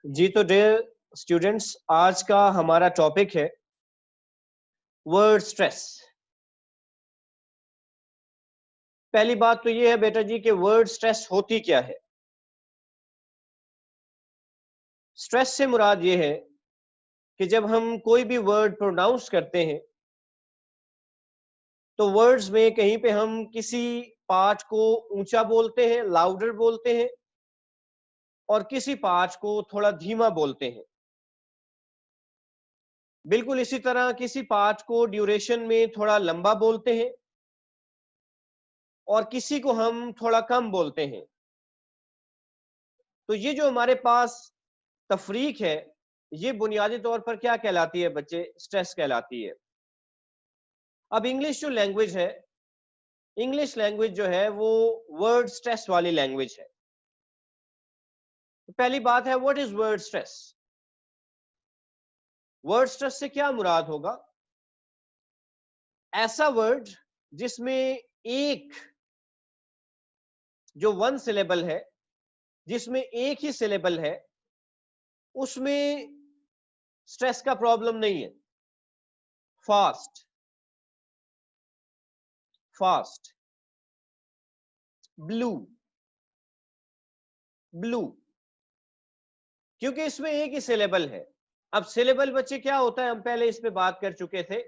जी तो dear students, आज का हमारा टॉपिक है वर्ड स्ट्रेस। पहली बात तो ये है बेटा जी कि वर्ड स्ट्रेस होती क्या है। स्ट्रेस से मुराद ये है कि जब हम कोई भी वर्ड प्रोनाउंस करते हैं तो वर्ड्स में कहीं पे हम किसी पार्ट को ऊंचा बोलते हैं, लाउडर बोलते हैं, और किसी पार्ट को थोड़ा धीमा बोलते हैं। बिल्कुल इसी तरह किसी पार्ट को ड्यूरेशन में थोड़ा लंबा बोलते हैं और किसी को हम थोड़ा कम बोलते हैं। तो ये जो हमारे पास तफरीक है, ये बुनियादी तौर पर क्या कहलाती है बच्चे? स्ट्रेस कहलाती है। अब इंग्लिश जो लैंग्वेज है, इंग्लिश लैंग्वेज जो है वो वर्ड स्ट्रेस वाली लैंग्वेज है। तो पहली बात है, what is word stress? Word stress से क्या मुराद होगा? ऐसा वर्ड जिसमें एक जो वन सिलेबल है, जिसमें एक ही सिलेबल है, उसमें स्ट्रेस का प्रॉब्लम नहीं है। फास्ट, फास्ट, ब्लू, ब्लू, क्योंकि इसमें एक ही सिलेबल है। अब सिलेबल बच्चे क्या होता है, हम पहले इस पे बात कर चुके थे।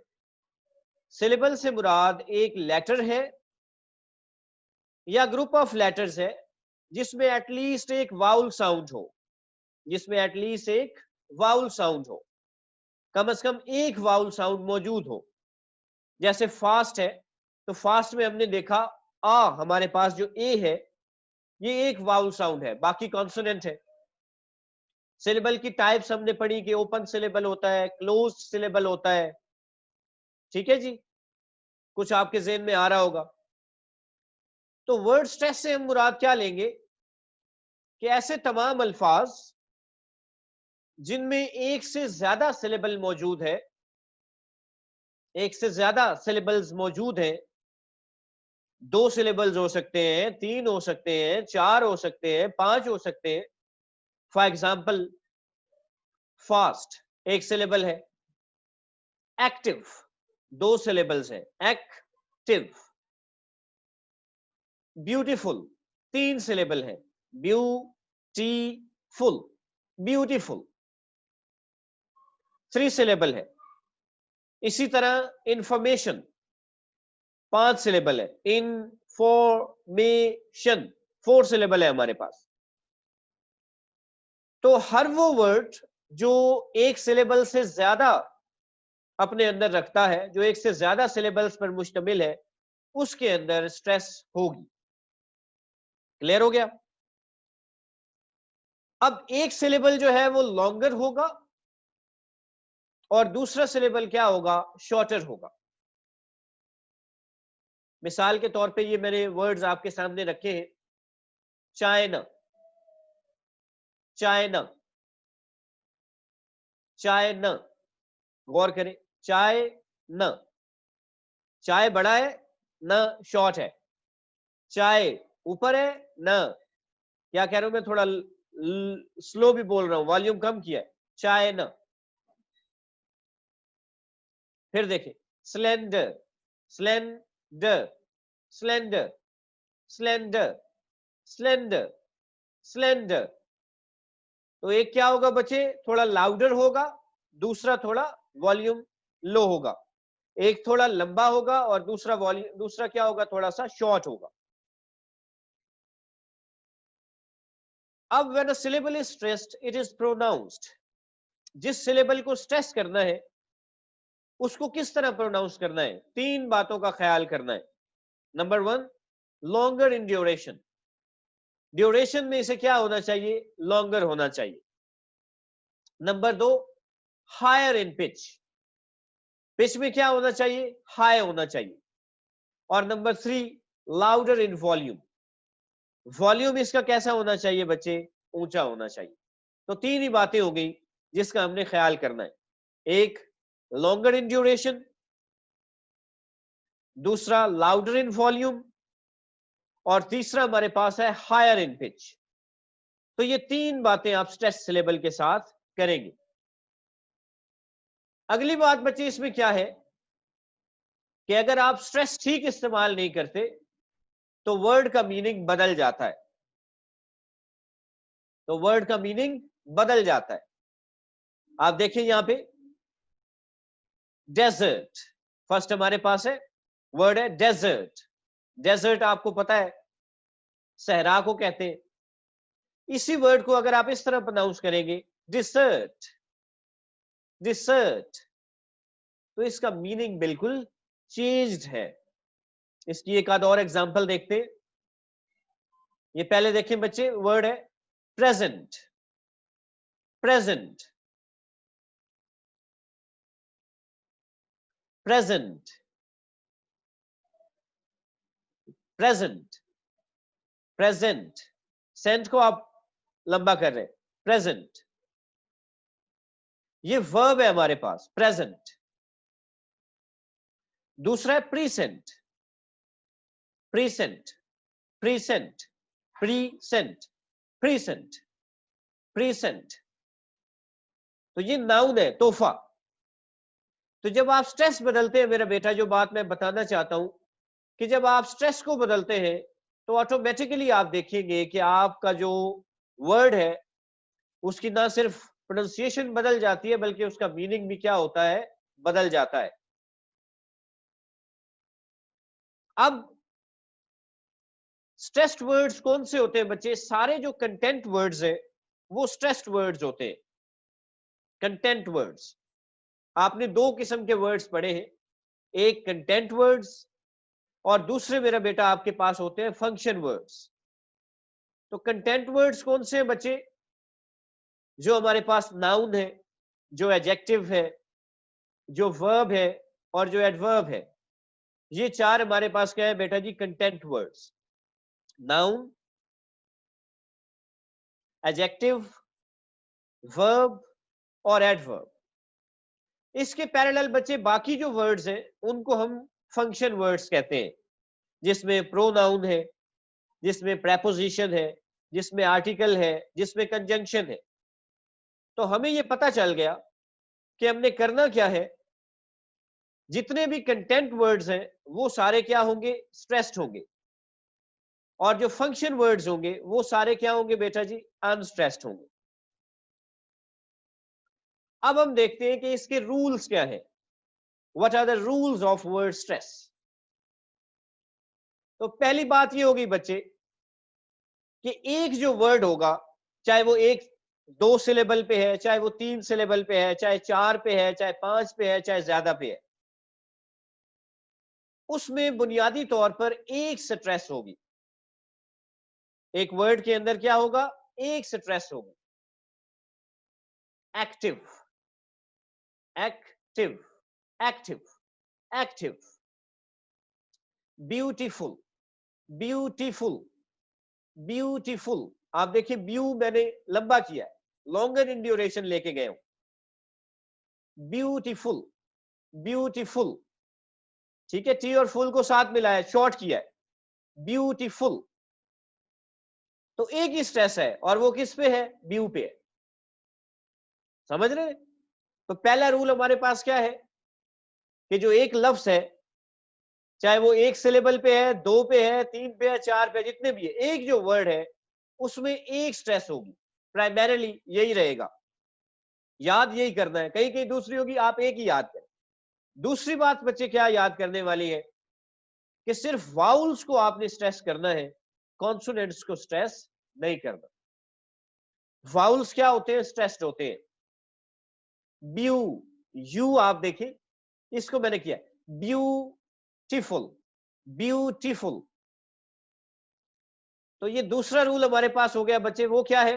सिलेबल से मुराद एक लेटर है या ग्रुप ऑफ लेटर्स है जिसमें एटलीस्ट एक वाउल साउंड हो, जिसमें एटलीस्ट एक वाउल साउंड हो, कम से कम एक वाउल साउंड मौजूद हो। जैसे फास्ट है, तो फास्ट में हमने देखा हमारे पास जो ए है ये एक वाउल साउंड है, बाकी कॉन्सोनेंट है। सिलेबल की टाइप्स हमने पढ़ी कि ओपन सिलेबल होता है, क्लोज्ड सिलेबल होता है। ठीक है जी, कुछ आपके ज़हन में आ रहा होगा। तो वर्ड स्ट्रेस से हम मुराद क्या लेंगे कि ऐसे तमाम अल्फाज जिनमें एक से ज्यादा सिलेबल मौजूद है, एक से ज्यादा सिलेबल्स मौजूद हैं। दो सिलेबल्स हो सकते हैं, तीन हो सकते हैं, चार हो सकते हैं, पांच हो सकते हैं। फॉर एग्जाम्पल, फास्ट एक सिलेबल है, एक्टिव दो सिलेबल्स हैं, एक्टिव। ब्यूटीफुल तीन सिलेबल है, ब्यूटीफुल, ब्यूटीफुल थ्री सिलेबल है। इसी तरह इंफॉर्मेशन पांच सिलेबल है, इंफॉर्मेशन फोर सिलेबल है हमारे पास। तो हर वो वर्ड जो एक सिलेबल से ज्यादा अपने अंदर रखता है, जो एक से ज्यादा सिलेबल्स पर मुश्तमिल है, उसके अंदर स्ट्रेस होगी। क्लियर हो गया? अब एक सिलेबल जो है वो लॉन्गर होगा और दूसरा सिलेबल क्या होगा? शॉर्टर होगा। मिसाल के तौर पे ये मैंने वर्ड्स आपके सामने रखे हैं। चाइना, चाइना, चाइना, गौर करें। चाय न, चाय बड़ा है, न शॉर्ट है। चाय ऊपर है, न, क्या कह रहा हूं मैं, थोड़ा स्लो भी बोल रहा हूं, वॉल्यूम कम किया है। चाय न। फिर देखें, slender, slender, slender, slender, slender, slender. तो एक क्या होगा बच्चे? थोड़ा लाउडर होगा, दूसरा थोड़ा वॉल्यूम लो होगा। एक थोड़ा लंबा होगा और दूसरा वॉल्यूम, दूसरा क्या होगा? थोड़ा सा शॉर्ट होगा। अब when a syllable is stressed it is pronounced. जिस सिलेबल को स्ट्रेस करना है उसको किस तरह प्रोनाउंस करना है? तीन बातों का ख्याल करना है। Number one, longer in duration. Duration में इसे क्या होना चाहिए? लॉन्गर होना चाहिए। नंबर दो, हायर इन पिच। पिच में क्या होना चाहिए? हाई होना चाहिए। और number three, louder in volume. Volume इसका कैसा होना चाहिए बच्चे? ऊंचा होना चाहिए। तो तीन ही बातें हो गई जिसका हमने ख्याल करना है। एक, लॉन्गर इन ड्यूरेशन, दूसरा लाउडर इन वॉल्यूम, और तीसरा हमारे पास है हायर इन पिच। तो ये 3 बातें आप स्ट्रेस सिलेबल के साथ करेंगे। अगली बात बच्चे इसमें क्या है कि अगर आप स्ट्रेस ठीक इस्तेमाल नहीं करते तो वर्ड का मीनिंग बदल जाता है। तो वर्ड का मीनिंग बदल जाता है। आप देखिए यहां पे डेजर्ट फर्स्ट हमारे पास है, वर्ड है डेजर्ट। डेजर्ट आपको पता है सहरा को कहते हैं। इसी वर्ड को अगर आप इस तरह प्रोनाउंस करेंगे डिसर्ट, डिसर्ट, तो इसका मीनिंग बिल्कुल चेंज्ड है। इसकी एक आध और एग्जांपल देखते हैं। ये पहले देखें बच्चे, वर्ड है present, present, present, present, present. Sent को आप लंबा कर रहे हैं, प्रेजेंट। ये वर्ब है हमारे पास प्रेजेंट। दूसरा है precinct, precinct, precinct, precinct, precinct, precinct. तो ये नाउन है तोहफा। तो जब आप स्ट्रेस बदलते हैं मेरा बेटा, जो बात मैं बताना चाहता हूं कि जब आप स्ट्रेस को बदलते हैं तो ऑटोमेटिकली आप देखेंगे कि आपका जो वर्ड है उसकी ना सिर्फ प्रोनाउंसिएशन बदल जाती है बल्कि उसका मीनिंग भी क्या होता है, बदल जाता है। अब स्ट्रेस्ड वर्ड्स कौन से होते हैं बच्चे? सारे जो कंटेंट वर्ड्स है वो स्ट्रेस्ड वर्ड्स होते हैं। कंटेंट वर्ड्स, आपने दो किस्म के वर्ड्स पढ़े हैं, एक कंटेंट वर्ड्स और दूसरे मेरा बेटा आपके पास होते हैं फंक्शन वर्ड्स। तो कंटेंट वर्ड्स कौन से हैं बच्चे? जो हमारे पास नाउन है, जो एडजेक्टिव है, जो वर्ब है और जो एडवर्ब है। ये चार हमारे पास क्या है बेटा जी? Content words. Noun, adjective, verb और एडवर्ब। इसके पैरेलल बच्चे बाकी जो वर्ड्स हैं उनको हम फंक्शन वर्ड्स कहते हैं, जिसमें प्रोनाउन है, जिसमें प्रेपोजिशन है, जिसमें आर्टिकल है, जिसमें कंजंक्शन है। तो हमें यह पता चल गया कि हमने करना क्या है। जितने भी कंटेंट वर्ड्स हैं वो सारे क्या होंगे? स्ट्रेस्ड होंगे। और जो फंक्शन वर्ड्स होंगे वो सारे क्या होंगे बेटा जी? अनस्ट्रेस्ड होंगे। अब हम देखते हैं कि इसके रूल्स क्या है। What are the rules of word stress? तो पहली बात ये होगी बच्चे कि एक जो वर्ड होगा, चाहे वो एक दो सिलेबल पे है, चाहे वो 3 सिलेबल पे है, चाहे 4 पे है, चाहे 5 पे है, चाहे ज्यादा पे है, उसमें बुनियादी तौर पर एक स्ट्रेस होगी। एक वर्ड के अंदर क्या होगा? एक स्ट्रेस होगी। Active, active, active, active. Beautiful, beautiful, beautiful. आप देखिए ब्यू मैंने लंबा किया है, लॉन्गर इन ड्यूरेशन लेके गए हूं। ब्यूटीफुल, ब्यूटीफुल, ठीक है, टी और फुल को साथ मिलाया, शॉर्ट किया है, ब्यूटीफुल। तो एक ही स्ट्रेस है और वो किस पे है? ब्यू पे है। समझ रहे? तो पहला रूल हमारे पास क्या है कि जो एक लफ्ज है, चाहे वो एक सिलेबल पे है, दो पे है, तीन पे है, चार पे है, जितने भी है, एक जो वर्ड है उसमें एक स्ट्रेस होगी। प्राइमरीली यही रहेगा, याद यही करना है। कहीं कहीं दूसरी होगी, आप एक ही याद करें। दूसरी बात बच्चे क्या याद करने वाली है कि सिर्फ वाउल्स को आपने स्ट्रेस करना है, कॉन्सोनेंट्स को स्ट्रेस नहीं करना। वाउल्स क्या होते हैं? स्ट्रेस्ड होते हैं। ब्यू, यू आप देखिए, इसको मैंने किया ब्यूटीफुल, ब्यूटीफुल। तो ये दूसरा रूल हमारे पास हो गया बच्चे। वो क्या है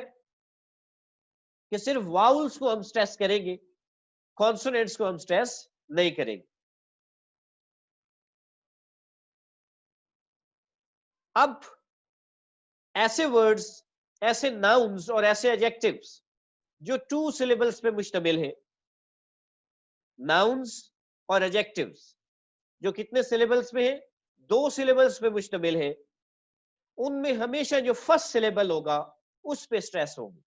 कि सिर्फ वाउल्स को हम स्ट्रेस करेंगे, कॉन्सोनेंट्स को हम स्ट्रेस नहीं करेंगे। अब ऐसे वर्ड्स, ऐसे नाउन्स और ऐसे एडजेक्टिव्स जो 2 सिलेबल्स पे मुश्तमिल है, नाउन्स और एडजेक्टिव्स जो कितने सिलेबल्स पे है? 2 सिलेबल्स पे मुश्तमिल है। उनमें हमेशा जो फर्स्ट सिलेबल होगा उस पे स्ट्रेस होगी।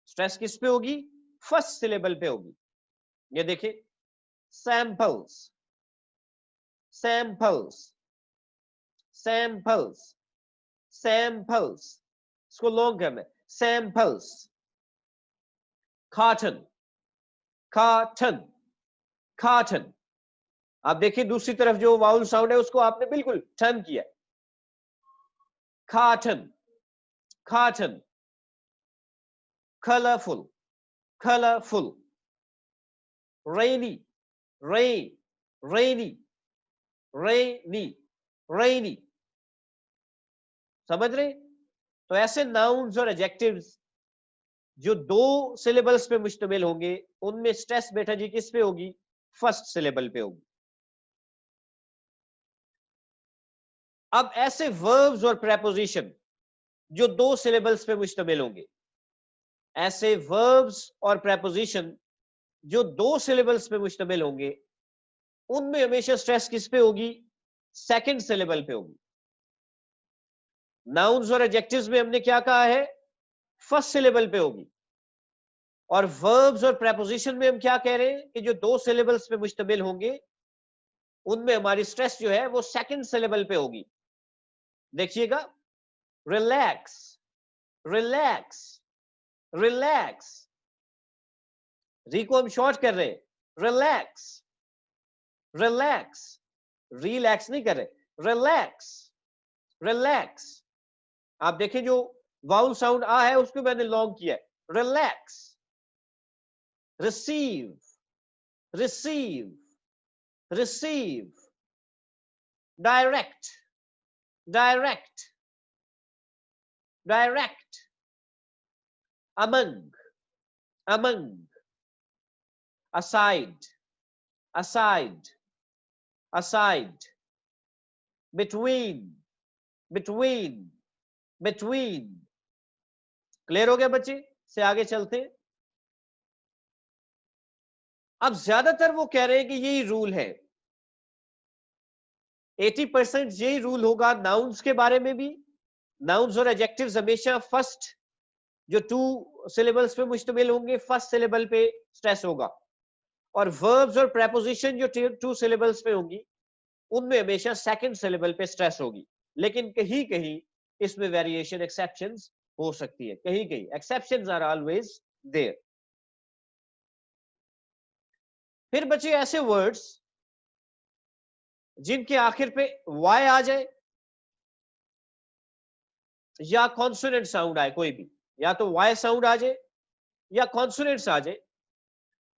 स्ट्रेस किस पे होगी? फर्स्ट सिलेबल पे होगी। ये देखिए, सैंपल्स, सैंपल्स, सैंपल्स, सैंपल्स, इसको लॉन्ग करना है, सैंपल्स। Cotton, cotton, cotton. आप देखिए दूसरी तरफ जो वाउल साउंड है उसको आपने बिल्कुल टर्न किया। Cotton, cotton. Colourful, colourful. Rainy, rain, rainy, rainy, rainy. समझ रहे? तो ऐसे नाउन्स और एडजेक्टिव्स जो दो सिलेबल्स पे मुश्तमिल होंगे, उनमें स्ट्रेस बेटा जी किस पे होगी? फर्स्ट सिलेबल पे होगी। अब ऐसे वर्ब्स और प्रेपोजिशन जो दो सिलेबल्स पे मुश्तमिल होंगे, ऐसे वर्ब्स और प्रेपोजिशन जो दो सिलेबल्स पे मुश्तमिल होंगे, उनमें हमेशा स्ट्रेस किस पे होगी? सेकंड सिलेबल पे होगी। नाउन्स और एडजेक्टिव्स में हमने क्या कहा है? फर्स्ट सिलेबल पे होगी। और वर्ब्स और प्रेपोजिशन में हम क्या कह रहे हैं कि जो दो सिलेबल्स पे मुश्तमिल होंगे, उनमें हमारी स्ट्रेस जो है वो सेकंड सिलेबल पे होगी। देखिएगा, रिलैक्स, रिलैक्स, रिलैक्स। री को हम शॉर्ट कर रहे हैं, रिलैक्स, रिलैक्स। रिलैक्स नहीं कर रहे, रिलैक्स, रिलैक्स। आप देखिए जो वाउल साउंड आ है उसको मैंने लॉन्ग किया है, relax. Receive, receive, receive. Direct, direct, direct. among, among। aside, aside, aside। between, between, between। Clear हो गया बच्चे? से आगे चलते हैं। अब ज्यादातर वो कह रहे हैं कि यही रूल है, 80% यही रूल होगा नाउन्स के बारे में भी। नाउन्स और एडजेक्टिव्स हमेशा फर्स्ट जो टू सिलेबल्स पे मुश्तमिल होंगे, फर्स्ट सिलेबल पे स्ट्रेस होगा। और वर्ब्स और प्रेपोजिशन जो टू सिलेबल्स पे होंगी, उनमें हमेशा सेकंड सिलेबल पे स्ट्रेस होगी। लेकिन कहीं कहीं इसमें वेरिएशन, एक्सेप्शंस हो सकती है, कहीं कहीं एक्सेप्शंस आर ऑलवेज देयर। फिर बचे ऐसे वर्ड्स जिनके आखिर पे वाई आ जाए या कॉन्सोनेंट साउंड आए, कोई भी, या तो वाई साउंड आ जाए या कॉन्सोनेंट्स आ जाए,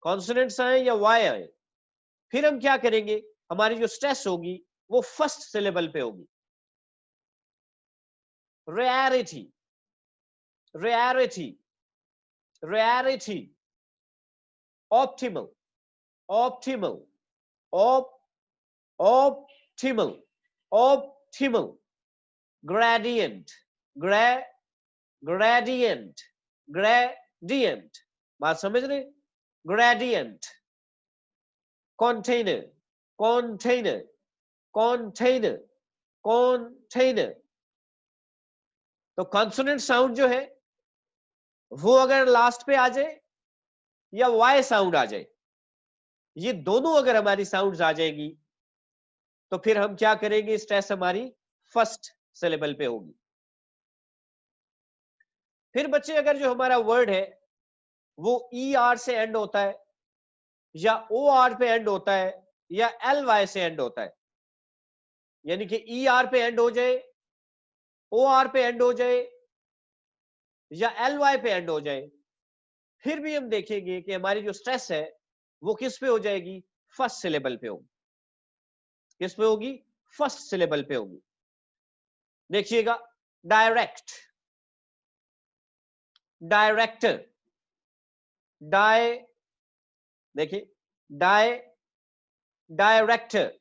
कॉन्सोनेंट्स आए या वाई आए। फिर हम क्या करेंगे? हमारी जो स्ट्रेस होगी वो फर्स्ट सिलेबल पे होगी। Rarity, rarity, rarity. Optimal, optimal, optimal, optimal. Gradient, grey gradient, gradient. बात समझ रहे? Gradient. Container, container, container, container. तो कॉन्सोनेंट साउंड जो है वो अगर लास्ट पे आ जाए या वाई साउंड आ जाए, ये दोनों अगर हमारी साउंड्स आ जाएगी, तो फिर हम क्या करेंगे? स्ट्रेस हमारी फर्स्ट सिलेबल पे होगी। फिर बच्चे अगर जो हमारा वर्ड है वो ई आर से एंड होता है या ओ आर पे एंड होता है या एल वाई से एंड होता है, यानी कि ई आर पे एंड हो जाए, ओ आर पे एंड हो जाए या एल वाई पे एंड हो जाए, फिर भी हम देखेंगे कि हमारी जो स्ट्रेस है वो किस पे हो जाएगी? फर्स्ट सिलेबल पे होगी। किस पे होगी? फर्स्ट सिलेबल पे होगी। देखिएगा, डायरेक्ट, डायरेक्टर, डाय, देखिए, di, director,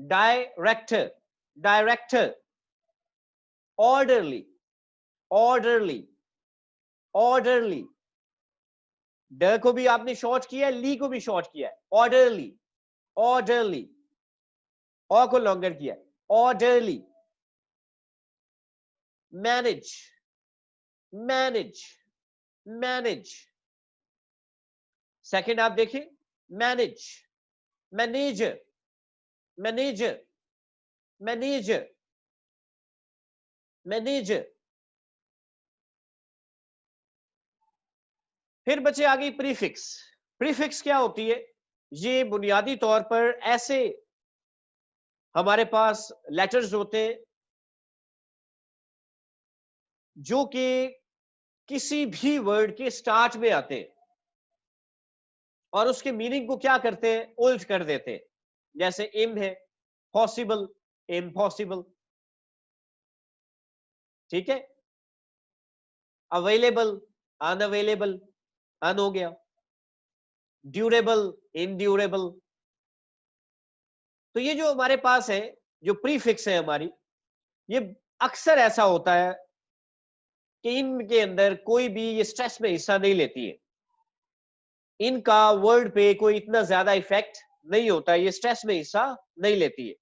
director, director. Orderly, orderly, orderly. ड को भी आपने शॉर्ट किया है, ली को भी शॉर्ट किया है, ऑर्डरली, ऑर्डरली। ऑ को लॉन्गर किया है, orderly. Manage, manage, manage. Second आप देखिए, manage, manager, manager, manager, manager. फिर बचे आ गई प्रीफिक्स। प्रीफिक्स क्या होती है? ये बुनियादी तौर पर ऐसे हमारे पास लेटर्स होते हैं जो कि किसी भी वर्ड के स्टार्ट में आते हैं और उसके मीनिंग को क्या करते हैं? उल्ट कर देते हैं। जैसे इम है, पॉसिबल, इम्पॉसिबल, ठीक है। अवेलेबल, अनअवेलेबल, अन हो गया। ड्यूरेबल, इनड्यूरेबल। तो ये जो हमारे पास है, जो प्रीफिक्स है हमारी, ये अक्सर ऐसा होता है कि इनके अंदर कोई भी ये स्ट्रेस में हिस्सा नहीं लेती है। इनका वर्ड पे कोई इतना ज्यादा इफेक्ट नहीं होता है, ये स्ट्रेस में हिस्सा नहीं लेती है।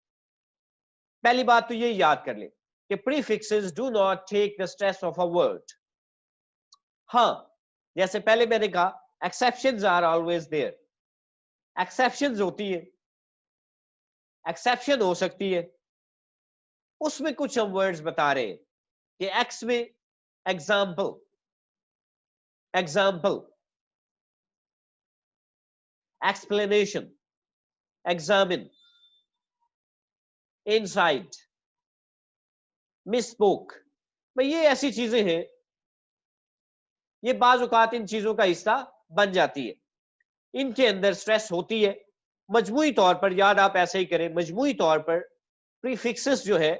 पहली बात तो ये याद कर ले कि prefixes do not take the stress of a word. हाँ, जैसे पहले मैंने कहा exceptions are always there. Exceptions होती है, एक्सेप्शन हो सकती है, उसमें कुछ हम वर्ड्स बता रहे हैं कि एक्स में example, example, explanation, examine, inside, misspoke. भाई ये ऐसी चीजें हैं, ये बाज औकात इन चीजों का हिस्सा बन जाती है। इनके अंदर स्ट्रेस होती है। मजमूई तौर पर याद आप ऐसे ही करें, मजमूई तौर पर प्रीफिक्सेस जो है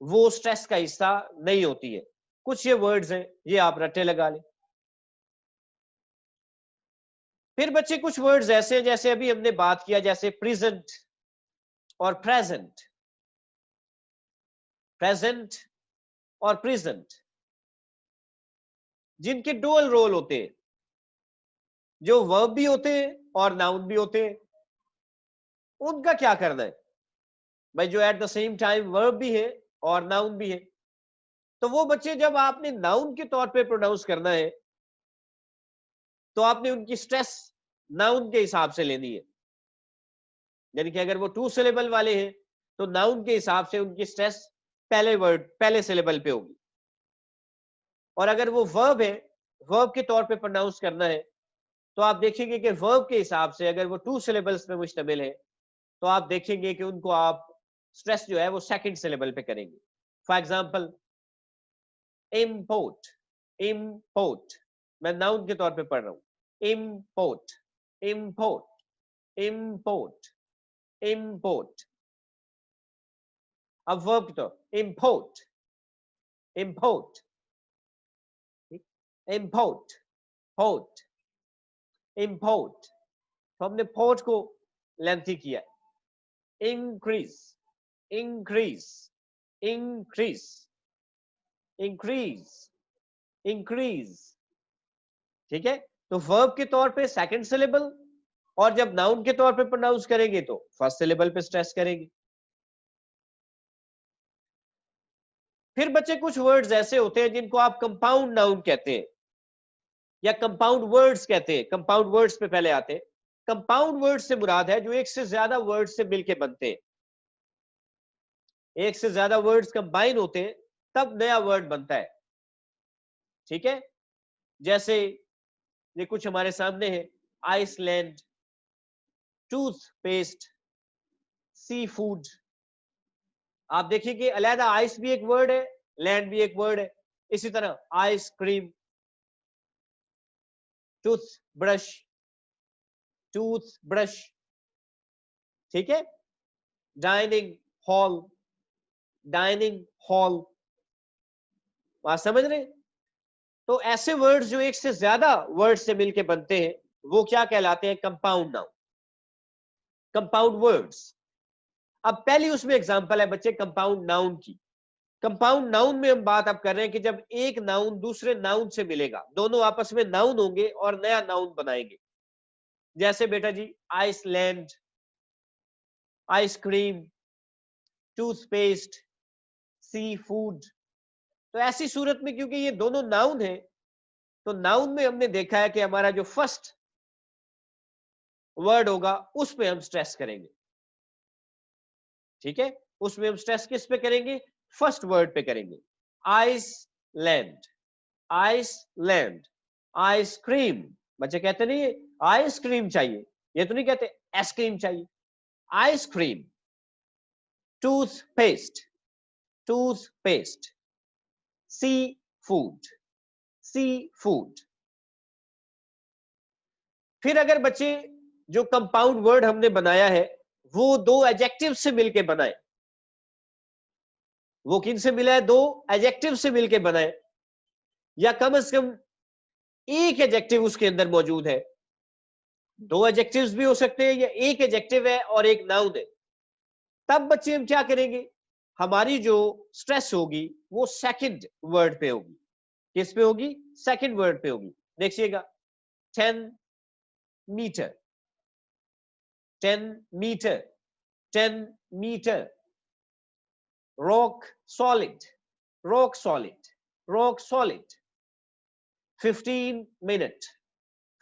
वो स्ट्रेस का हिस्सा नहीं होती है। कुछ ये वर्ड्स हैं, ये आप रट्टे लगा लें। फिर बच्चे कुछ वर्ड्स ऐसे हैं, जैसे अभी हमने बात किया, जैसे प्रेजेंट और प्रेजेंट, प्रेजेंट और प्रेजेंट, जिनके डुअल रोल होते हैं, जो वर्ब भी होते हैं और नाउन भी होते हैं। उनका क्या करना है भाई? जो at the same time verb भी है और नाउन भी है, तो वो बच्चे जब आपने नाउन के तौर पे प्रोनाउंस करना है तो आपने उनकी स्ट्रेस नाउन के हिसाब से लेनी है। यानी कि अगर वो 2 सिलेबल वाले हैं तो नाउन के हिसाब से उनकी स्ट्रेस पहले वर्ड, पहले सिलेबल पे होगी। और अगर वो वर्ब है, वर्ब के तौर पे प्रोनाउंस करना है, तो आप देखेंगे कि वर्ब के हिसाब से अगर वो 2 सिलेबल्स में मुश्तमिल है तो आप देखेंगे कि उनको आप स्ट्रेस जो है वो सेकंड सिलेबल पे करेंगे। फॉर एग्जांपल, इम्पोर्ट, इम्पोर्ट, मैं नाउन के तौर पे पढ़ रहा हूं। Import, import, import, import. अब वर्ब तो import, import, import, port, import. तो हमने पोर्ट को लेंथी किया। Increase, increase, increase, increase, increase. ठीक है। तो वर्ब के तौर पे सेकंड सिलेबल, और जब नाउन के तौर पे प्रोनाउंस करेंगे तो फर्स्ट सिलेबल पे स्ट्रेस करेंगे। फिर बच्चे कुछ वर्ड्स ऐसे होते हैं जिनको आप कंपाउंड नाउन कहते हैं या कंपाउंड वर्ड्स कहते हैं। कंपाउंड वर्ड्स पे पहले आते हैं। कंपाउंड वर्ड्स से मुराद है जो एक से ज्यादा वर्ड्स से मिलके बनते हैं। एक से ज्यादा वर्ड्स कंबाइन होते हैं तब नया वर्ड बनता है। ठीक है। जैसे ये कुछ हमारे सामने है, आइसलैंड, टूथपेस्ट, सी फूड। आप देखिए कि अलहदा आइस भी एक वर्ड है, लैंड भी एक वर्ड है। इसी तरह ice cream, tooth brush, tooth brush. ठीक है। Dining hall, dining hall. बात समझ रहे हैं? तो ऐसे वर्ड्स जो एक से ज्यादा वर्ड से मिलके बनते हैं वो क्या कहलाते हैं? Compound noun, compound words. अब पहली उसमें एग्जांपल है बच्चे कंपाउंड नाउन की। कंपाउंड नाउन में हम बात अब कर रहे हैं कि जब एक नाउन दूसरे नाउन से मिलेगा, दोनों आपस में नाउन होंगे और नया नाउन बनाएंगे। जैसे बेटा जी, Iceland, ice cream, toothpaste, sea food. तो ऐसी सूरत में क्योंकि ये दोनों नाउन है, तो नाउन में हमने देखा है कि हमारा जो फर्स्ट वर्ड होगा उस पे हम स्ट्रेस करेंगे। ठीक है, उसमें हम स्ट्रेस किस पे करेंगे? फर्स्ट वर्ड पे करेंगे। Island, island, ice cream. बच्चे कहते नहीं है आइसक्रीम चाहिए, ये तो नहीं कहते आइसक्रीम चाहिए, ice cream. Toothpaste, toothpaste. Seafood, seafood. फिर अगर बच्चे जो कंपाउंड वर्ड हमने बनाया है वो दो एडजेक्टिव से मिलके बनाए, वो किन से मिला है? दो एडजेक्टिव से मिलके बनाए, या कम से कम एक एडजेक्टिव उसके अंदर मौजूद है। दो एडजेक्टिव्स भी हो सकते हैं या एक एडजेक्टिव है और एक नाउन है। तब बच्चे हम क्या करेंगे? हमारी जो स्ट्रेस होगी वो सेकंड वर्ड पे होगी। किस पे होगी? सेकंड वर्ड पे होगी। देखिएगा, 10 metre, 10 metre, 10 metre. Rock solid, rock solid, rock solid. 15 minute,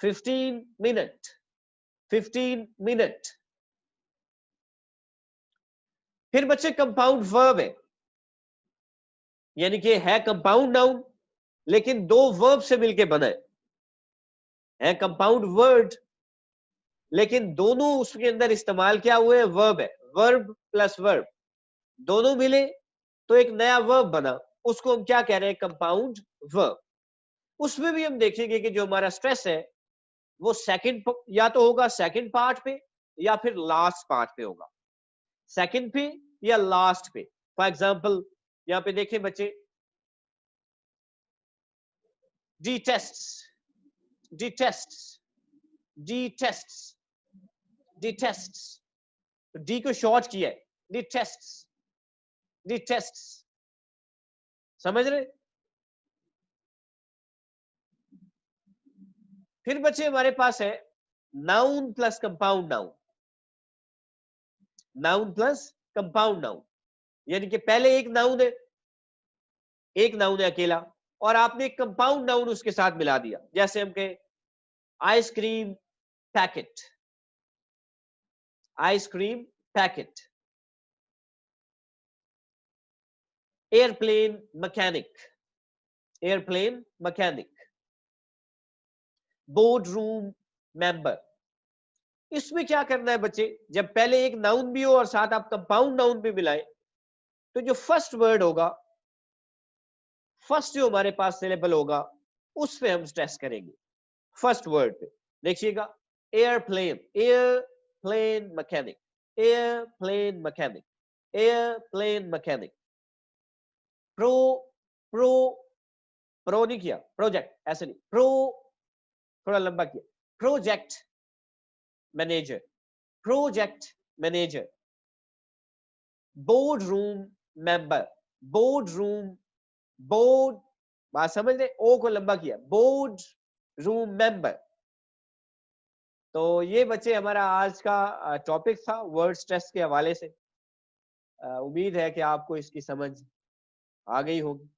15 minute, 15 minute. फिर बच्चे कंपाउंड वर्ब है, यानी कि है कंपाउंड नाउन लेकिन दो वर्ब से मिलके बना है कंपाउंड वर्ड, लेकिन दोनों उसके अंदर इस्तेमाल क्या हुए? वर्ब है, वर्ब प्लस वर्ब दोनों मिले तो एक नया वर्ब बना, उसको हम क्या कह रहे हैं? Compound verb. उसमें भी हम देखेंगे कि जो हमारा स्ट्रेस है वो सेकंड या तो होगा सेकंड पार्ट पे या फिर लास्ट पार्ट पे होगा, सेकंड पे या लास्ट पे। फॉर एग्जांपल यहां पे देखें बच्चे, डिटेस्ट्स, डिटेस्ट्स, डिटेस्ट्स, डिटेस्ट्स। डी को शॉर्ट किया है, डिटेस्ट्स, डिटेस्ट्स। समझ रहे? फिर बच्चे हमारे पास है noun plus compound noun, noun plus compound noun. यानी कि पहले एक नाउन है, एक नाउन है अकेला, और आपने एक कंपाउंड नाउन उसके साथ मिला दिया। जैसे हम कहें ice cream packet, ice cream packet. Airplane mechanic, airplane mechanic. Board room member. इसमें क्या करना है बच्चे? जब पहले एक नाउन भी हो और साथ आप कंपाउंड नाउन भी मिलाएं, तो जो फर्स्ट वर्ड होगा, फर्स्ट जो हमारे पास सिलेबल होगा उस पे हम स्ट्रेस करेंगे, फर्स्ट वर्ड पे। देखिएगा, airplane, airplane mechanic, airplane mechanic, airplane mechanic. Pro, pro, pro नहीं किया, प्रोजेक्ट ऐसे नहीं, प्रो थोड़ा लंबा किया, project manager, project manager. Board room member, board room, board, बात समझ रहे? ओ को लंबा किया, बोर्ड रूम मेंबर। तो ये बच्चे हमारा आज का टॉपिक था वर्ड स्ट्रेस के हवाले से। उम्मीद है कि आपको इसकी समझ आ गई होगी।